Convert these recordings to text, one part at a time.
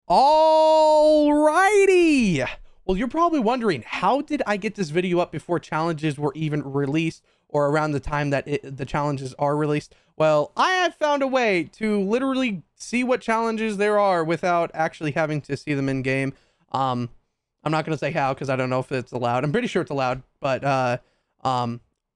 Alrighty. Well, you're probably wondering, how did I get this video up before challenges were even released or around the time that the challenges are released? Well, I have found a way to literally see what challenges there are without actually having to see them in game. I'm not going to say how because I don't know if it's allowed. I'm pretty sure it's allowed, but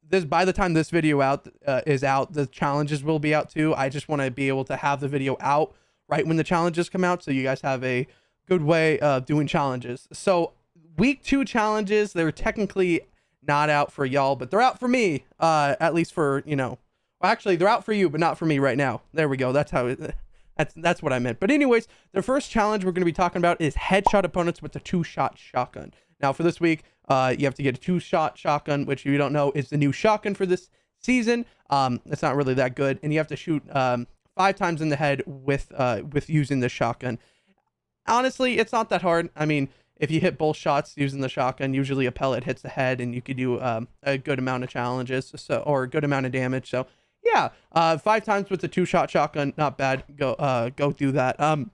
this by the time this video is out, the challenges will be out too. I just want to be able to have the video out right when the challenges come out, so you guys have a good way of doing challenges. So week 2 challenges, they're technically not out for y'all, but they're out for me, at least for, you know, well, actually they're out for you, but not for me right now. There we go. That's how that's what I meant. But anyways, the first challenge we're going to be talking about is headshot opponents with the 2-shot shotgun. Now for this week, you have to get a 2-shot shotgun, which, if you don't know, is the new shotgun for this season. It's not really that good, and you have to shoot 5 times in the head with using the shotgun. Honestly, it's not that hard. I mean, if you hit both shots using the shotgun, usually a pellet hits the head, and you could do a good amount of challenges, or a good amount of damage. So yeah, 5 times with the 2-shot shotgun, not bad. Go do that.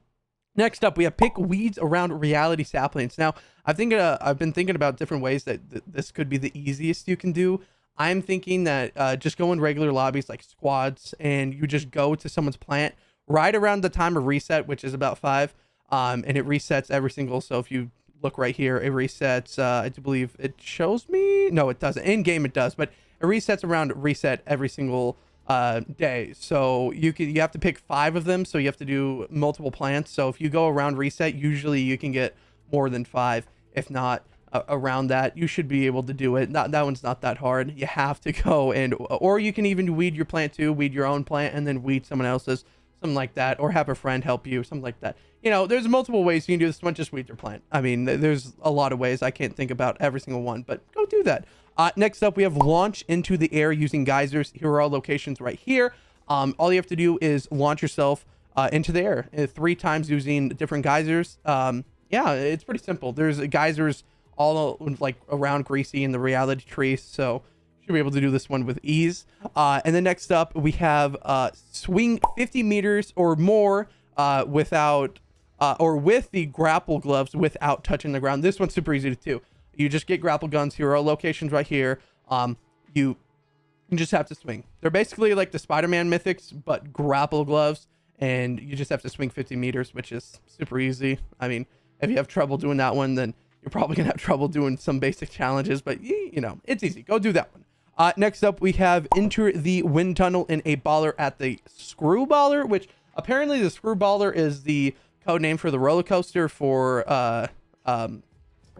Next up, we have pick weeds around reality saplings. Now, I've been thinking about different ways that this could be the easiest you can do. I'm thinking that just go in regular lobbies like squads, and you just go to someone's plant right around the time of reset, which is about 5, and it resets every single. So if you look right here, it resets. I do believe it shows me. No, it doesn't. In game, it does, but it resets around reset every single day. So you have to pick 5 of them. So you have to do multiple plants. So if you go around reset, usually you can get more than 5. If not, around that, you should be able to do it. That one's not that hard. You have to go or you can even weed your plant too, weed your own plant and then weed someone else's, something like that, or have a friend help you, something like that. You know, there's multiple ways you can do this one. Just weed your plant. I mean, there's a lot of ways. I can't think about every single one, but go do that. Next up, we have launch into the air using geysers. Here are all locations right here. All you have to do is launch yourself into the air 3 times using different geysers. Yeah, it's pretty simple. There's geysers all like around Greasy in the reality tree, so you should be able to do this one with ease. And then next up, we have swing 50 meters or more without or with the grapple gloves without touching the ground. This one's super easy to do. You just get grapple guns. Here are locations right here. You just have to swing. They're basically like the Spider-Man mythics, but grapple gloves, and you just have to swing 50 meters, which is super easy. I mean, if you have trouble doing that one, then you're probably gonna have trouble doing some basic challenges, but you know, it's easy. Go do that one. Next up, we have enter the wind tunnel in a baller at the screw baller, which apparently the screw baller is the code name for the roller coaster for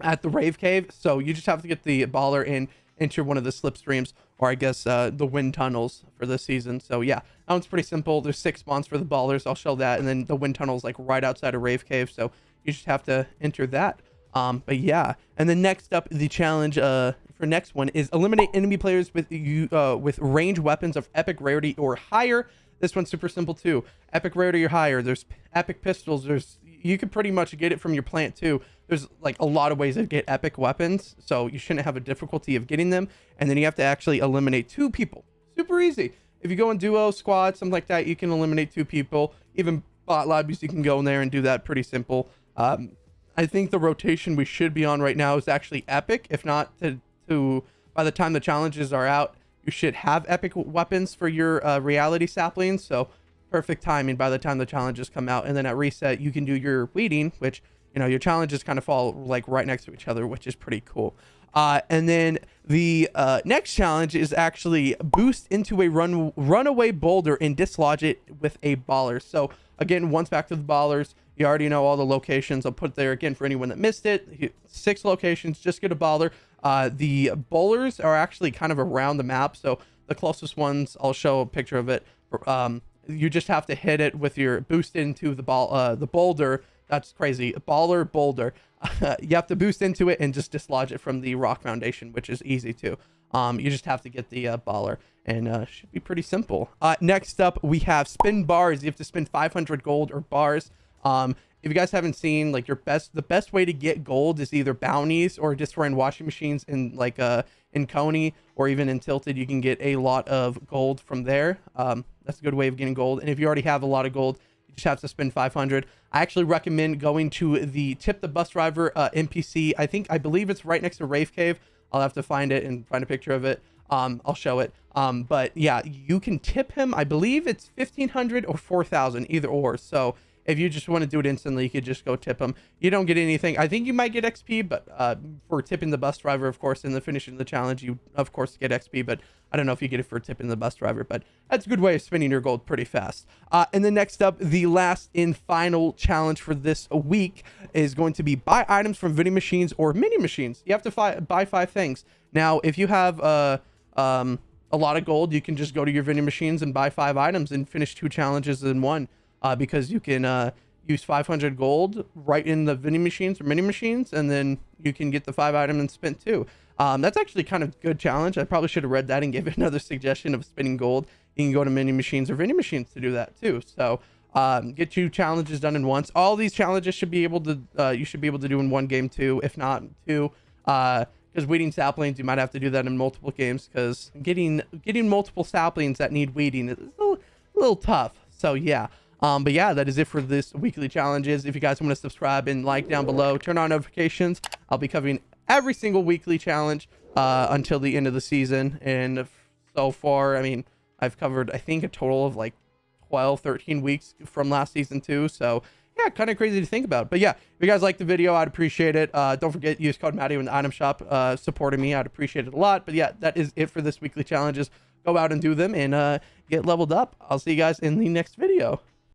at the rave cave. So you just have to get the baller and enter one of the slipstreams, or I guess the wind tunnels for this season. So yeah, that one's pretty simple. There's 6 spawns for the ballers. I'll show that, and then the wind tunnel is like right outside of rave cave, so you just have to enter that. But yeah, and then next up, the challenge for next one is eliminate enemy players with range weapons of epic rarity or higher. This one's super simple too. Epic rarity or higher. There's epic pistols. You could pretty much get it from your plant too. There's like a lot of ways to get epic weapons, so you shouldn't have a difficulty of getting them. And then you have to actually eliminate 2 people. Super easy. If you go in duo, squad, something like that, you can eliminate 2 people. Even bot lobbies, you can go in there and do that. Pretty simple. I think the rotation we should be on right now is actually epic. If not, by the time the challenges are out, you should have epic weapons for your reality saplings. So perfect timing by the time the challenges come out. And then at reset, you can do your weeding, which, you know, your challenges kind of fall like right next to each other, which is pretty cool. And then the next challenge is actually boost into a runaway boulder and dislodge it with a baller. So again, once back to the ballers, you already know all the locations. I'll put there again for anyone that missed it. 6 locations, just get a baller. The bowlers are actually kind of around the map, so the closest ones, I'll show a picture of it. You just have to hit it with your boost into the boulder. That's crazy. Baller boulder. You have to boost into it and just dislodge it from the rock foundation, which is easy too. You just have to get the baller, and should be pretty simple. Next up, we have spin bars. You have to spin 500 gold or bars. If you guys haven't seen, like, the best way to get gold is either bounties or destroying washing machines in like in Coney or even in Tilted. You can get a lot of gold from there. That's a good way of getting gold. And if you already have a lot of gold, You just have to spend 500. I actually recommend going to the tip the bus driver NPC. I believe it's right next to Rave Cave. I'll have to find it and find a picture of it. I'll show it. But yeah, you can tip him. I believe it's 1,500 or 4,000, either or. So if you just want to do it instantly, you could just go tip him. You don't get anything. I think you might get XP, but for tipping the bus driver, of course, in the finishing the challenge, you of course get XP, but I don't know if you get it for tipping the bus driver, but that's a good way of spending your gold pretty fast. And then next up, the last and final challenge for this week is going to be buy items from vending machines or mini machines. You have to buy 5 things. Now, if you have a lot of gold, you can just go to your vending machines and buy 5 items and finish 2 challenges in one, because you can use 500 gold right in the vending machines or mini machines, and then you can get the 5 items and spend 2. That's actually kind of good challenge. I probably should have read that and gave it another suggestion of spending gold. You can go to mini machines or vending machines to do that too. So get 2 challenges done in once. All these challenges should be able to you should be able to do in one game too, if not 2. Because weeding saplings, you might have to do that in multiple games, because getting multiple saplings that need weeding is a little tough. So yeah. But yeah, that is it for this weekly challenges. If you guys want to subscribe and like down below, turn on notifications. I'll be covering every single weekly challenge until the end of the season. And so far, I mean, I've covered, I think, a total of like 12, 13 weeks from last season too. So yeah, kind of crazy to think about. But yeah, if you guys like the video, I'd appreciate it. Don't forget, use code Mattio in the item shop, supporting me. I'd appreciate it a lot. But yeah, that is it for this weekly challenges. Go out and do them and get leveled up. I'll see you guys in the next video.